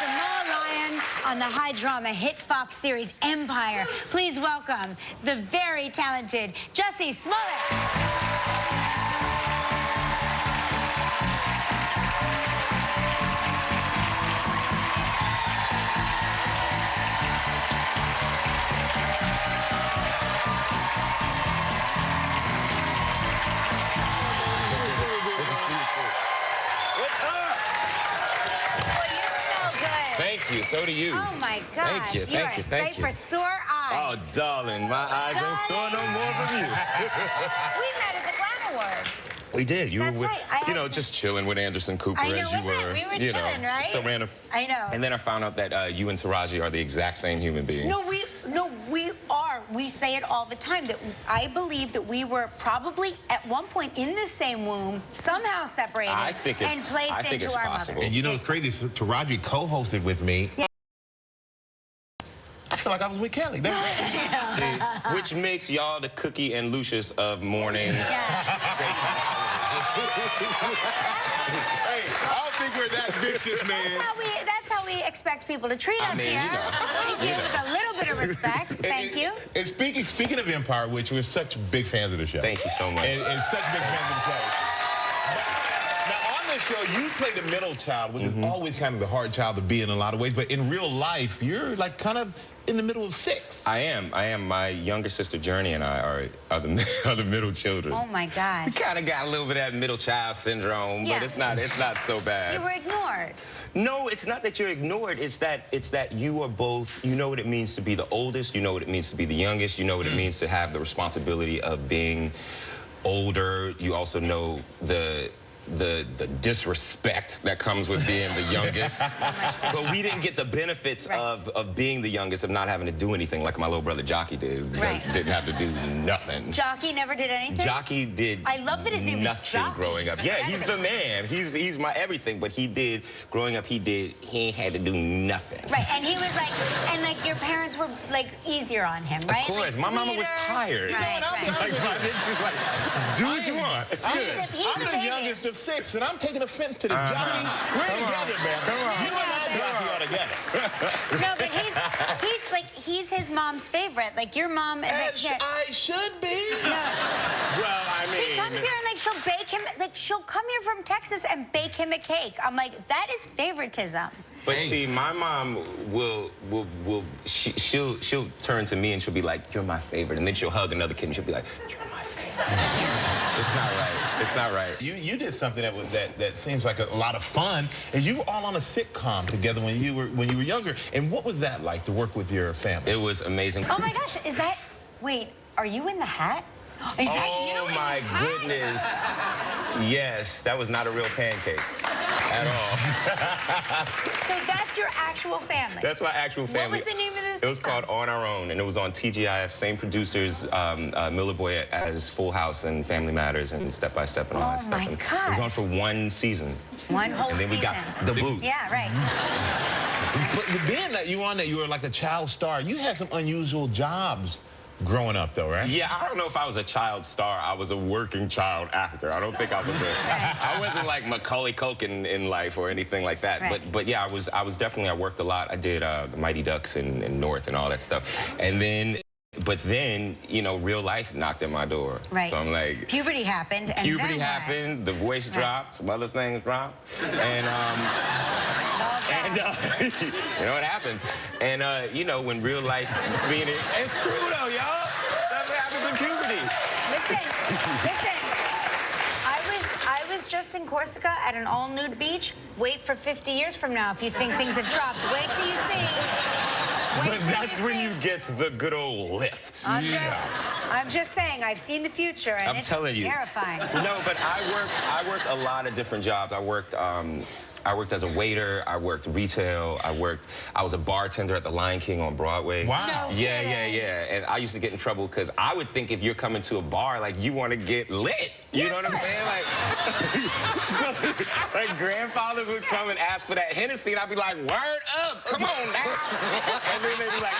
Jamal Lyon on the high-drama hit Fox series Empire. Please welcome the very talented Jussie Smollett. Thank you. So do you. Oh, my gosh. Thank you. You Thank are you. a Thank sight you. for sore eyes. Oh, darling, my eyes ain't sore no more from you. We met at the Glam Awards. We did. You That's were with, right. you know, just chilling with Anderson Cooper I know, as you wasn't were. it? We were you chilling, know, right? So random. I know. And then I found out that you and Taraji are the exact same human being. No, we are. We say it all the time that I believe that we were probably at one point in the same womb, somehow separated, and placed into our possible. mothers. And you know, it's crazy. So Taraji co-hosted with me. Yeah. I feel like I was with Kelly. See, which makes y'all the Cookie and Lucius of morning. Yes. Hey, I don't think we're that vicious, man. That's how we expect people to treat us mean, here. you know, Thank you, with a little bit of respect. Thank you. And speaking of Empire, which we're such big fans of the show. Thank you so much. And such big fans of the show. Now, on this show, you play the middle child, which is always kind of the hard child to be in a lot of ways. But in real life, you're like kind of in the middle of six. I am. My younger sister, Journey, and I are the middle children. Oh, my gosh. We kind of got a little bit of that middle child syndrome, but it's not so bad. You were ignored. No, it's not that you're ignored. It's that you are both. You know what it means to be the oldest. You know what it means to be the youngest. You know what it means to have the responsibility of being older. You also know the disrespect that comes with being the youngest. So much disrespect. But we didn't get the benefits of being the youngest, of not having to do anything like my little brother Jockey did. Right. Didn't have to do nothing. Jockey never did anything? Jockey did I love that his name is nothing Jockey. growing up. Yeah, he's the man. He's my everything. But he did, growing up, he ain't had to do nothing. Right, and he was like, and like your parents were like easier on him, right? Of course, like, my mama was tired. Right, Like, she's like, do what you want. It's good. I'm the youngest of six, and I'm taking offense to this. Jockey, we're together, man. Come on. You and I, Jockey, are together. No, but he's his mom's favorite. Like your mom. As I should be. No. Well, I mean, She comes here and like she'll bake him. Like she'll come here from Texas and bake him a cake. I'm like, that is favoritism. But see, my mom she'll turn to me and she'll be like, "You're my favorite," and then she'll hug another kid and she'll be like, "You're my favorite." It's not right. It's not right. You did something that seems like a lot of fun. And you were all on a sitcom together when you were younger. And what was that like to work with your family? It was amazing. Oh my gosh, is that? Wait, are you in the hat? Is that you? Oh my goodness. Yes, that was not a real pancake at all. So that's your actual family? That's my actual family. What was the name of this? It was called On Our Own, and it was on TGIF, same producers, Miller Boy as Full House and Family Matters and Step by Step and all that stuff. Oh my And God. it was on for one season. One whole And then season. we got the boots. Yeah, right. But being that you were like a child star, you had some unusual jobs growing up, though, right? Yeah, I don't know if I was a child star. I was a working child actor. I don't think I was I wasn't like Macaulay Culkin in life or anything like that. Right. But yeah, I was definitely, I worked a lot. I did the Mighty Ducks and North and all that stuff. And then, but then, you know, real life knocked at my door. Right. So I'm like... Puberty happened, and Puberty then happened, the voice dropped, some other things dropped. And, you know what happens. And, you know, when real life, it's true though, y'all. That's what happens in puberty. Listen. I was just in Corsica at an all-nude beach. Wait for 50 years from now if you think things have dropped. Wait till you see. But that's when you get the good old lift. I'm just saying, I've seen the future, and it's terrifying. No, but I worked a lot of different jobs. I worked as a waiter. I worked retail. I was a bartender at the Lion King on Broadway. Wow. No Yeah. kidding. And I used to get in trouble because I would think if you're coming to a bar, like, you want to get lit. You know what I'm saying? Like, so, like, grandfathers would come and ask for that Hennessy, and I'd be like, word up, come on now. And then they'd be like,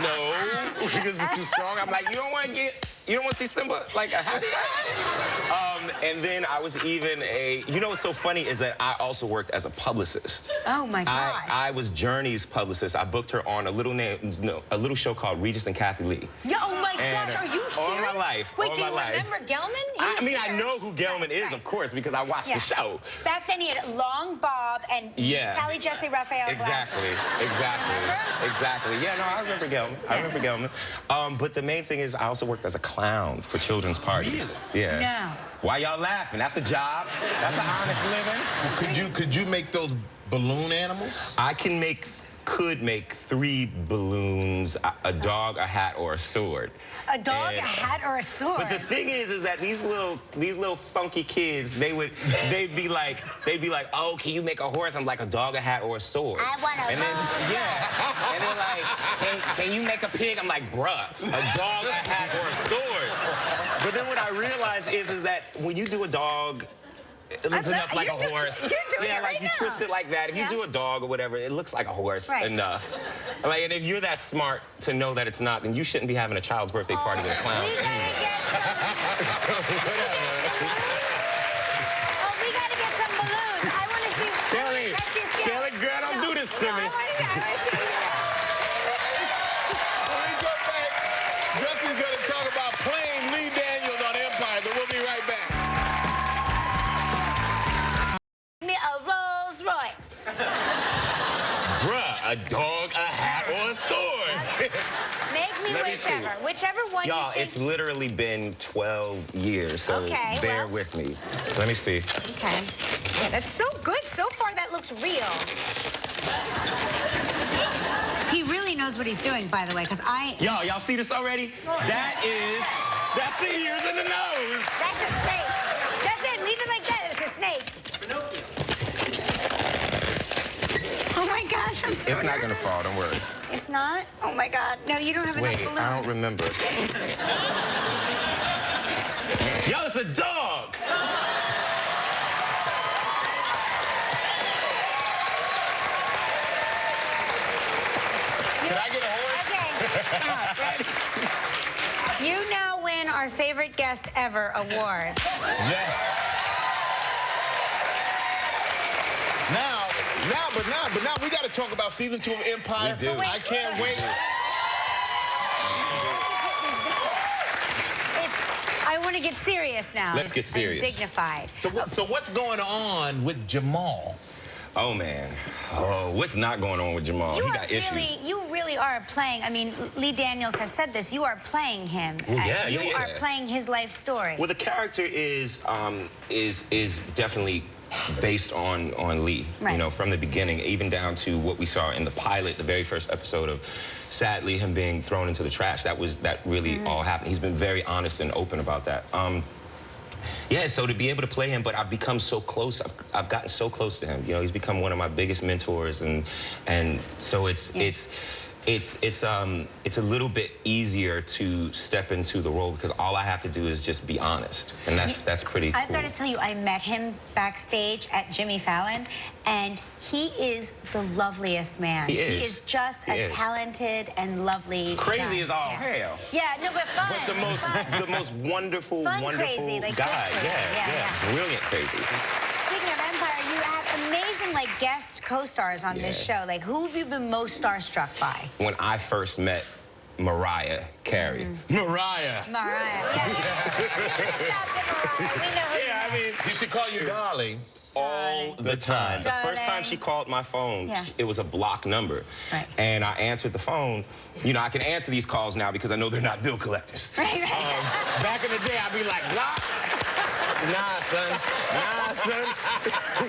no, because it's too strong. I'm like, you don't want to see Simba like a happy guy? And then I was even you know what's so funny is that I also worked as a publicist. Oh my gosh. I was Journey's publicist. I booked her on a little show called Regis and Kathy Lee. Yeah, oh my gosh, are you serious? All my life. Wait, all do you my life. remember Gelman? I mean, I know who Gelman is, of course, because I watched the show. Back then, he had a long bob and Sally Jesse Raphael glasses. Exactly. Yeah, no, I remember Gelman. I remember Gelman. But the main thing is, I also worked as a clown for children's parties. Really? Yeah. No. Why y'all laughing? That's a job. That's an honest living. Could you make those balloon animals? I could make 3 balloons, a dog, a hat, or a sword. A dog, a hat, or a sword. But the thing is that these little funky kids, they'd be like, oh, can you make a horse? I'm like, a dog, a hat, or a sword. I want a horse. Yeah. And they're like, can you make a pig? I'm like, bruh, a dog, a hat, or a sword. But then what I realized is that when you do a dog, it looks enough like a horse. You're doing it right you now. twist it like that. If you do a dog or whatever, it looks like a horse enough. Like, and if you're that smart to know that it's not, then you shouldn't be having a child's birthday party with a clown. We gotta get some balloons. I want to see. Kelly, Test your skill. Kelly, girl, don't do this to me. I want to see. When we come back, Jussie's going to talk about playing Lee Daniels on Empire. So we'll be right back. A Rolls Royce. Bruh, a dog, a hat, or a sword. Make me whichever one Y'all, you think. it's literally been 12 years, so bear with me. Let me see. Okay. Yeah, that's so good. So far, that looks real. He really knows what he's doing, by the way, because Y'all see this already? That's the ears and the nose. That's a snake. That's it. Leave it like that. It's a snake. Oh my gosh, I'm so It's not gonna fall, don't worry. It's not? Oh my God. No, you don't have enough balloons. I don't remember. Yo, it's a dog! Can I get a horse? Okay. You now win our favorite guest ever award. Yes. But now we got to talk about season 2 of Empire. We do. I can't wait. I want to get serious now. Let's get serious. And dignified. So what's going on with Jamal? Oh, man. Oh, what's not going on with Jamal? He got issues. You really are playing. I mean, Lee Daniels has said this. You are playing him. Well, you are playing his life story. Well, the character is definitely based on Lee, you know, from the beginning, even down to what we saw in the pilot, the very first episode of, sadly, him being thrown into the trash. That really all happened. He's been very honest and open about that. Yeah, so to be able to play him, but I've become so close. I've gotten so close to him. You know, he's become one of my biggest mentors, and so it's a little bit easier to step into the role because all I have to do is just be honest, and that's pretty cool. I've got to tell you, I met him backstage at Jimmy Fallon, and he is the loveliest man. He is. He is just a talented and lovely Crazy guy. as all hell. Yeah, no, but fun. But the most wonderful, wonderful crazy, like guy. yeah. Brilliant crazy. Speaking of Empire, you have amazing guest co-stars on this show. Like, who have you been most starstruck by? When I first met Mariah Carey. Mariah. Mariah. Yeah. We know who I mean, You should call you darling. all the time. The first time she called my phone, it was a block number. Right. And I answered the phone. You know, I can answer these calls now because I know they're not bill collectors. Right. Back in the day, I'd be like, block. Nah, son.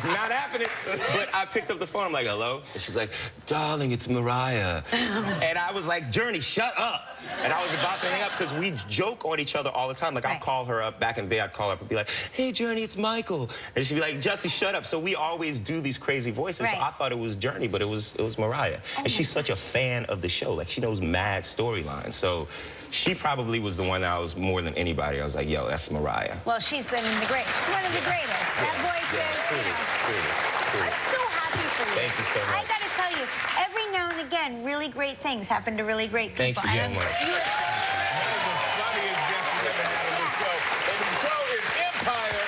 Not happening. But I picked up the phone. I'm like, hello? And she's like, darling, it's Mariah. And I was like, Journey, shut up. And I was about to hang up because we joke on each other all the time. Like, I'll call her up. Back in the day, I'd call her up and be like, hey, Journey, it's Michael. And she'd be like, Jussie, shut up. So we always do these crazy voices. So I thought it was Journey, but it was Mariah. And she's such a fan of the show. Like, she knows mad storylines. So she probably was the one that I was more than anybody. I was like, yo, that's Mariah. Well, she's one of the greatest. That voice is, I'm so happy for you. Thank you so much. I got to tell you, every now and again, really great things happen to really great people. Thank you so much. You are so Funniest guest we've ever had on this show. And the show is Empire.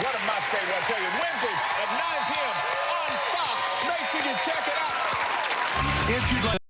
One of my favorites. I'll tell you, Wednesdays at 9 p.m. on Michigan. Check it out. If you'd like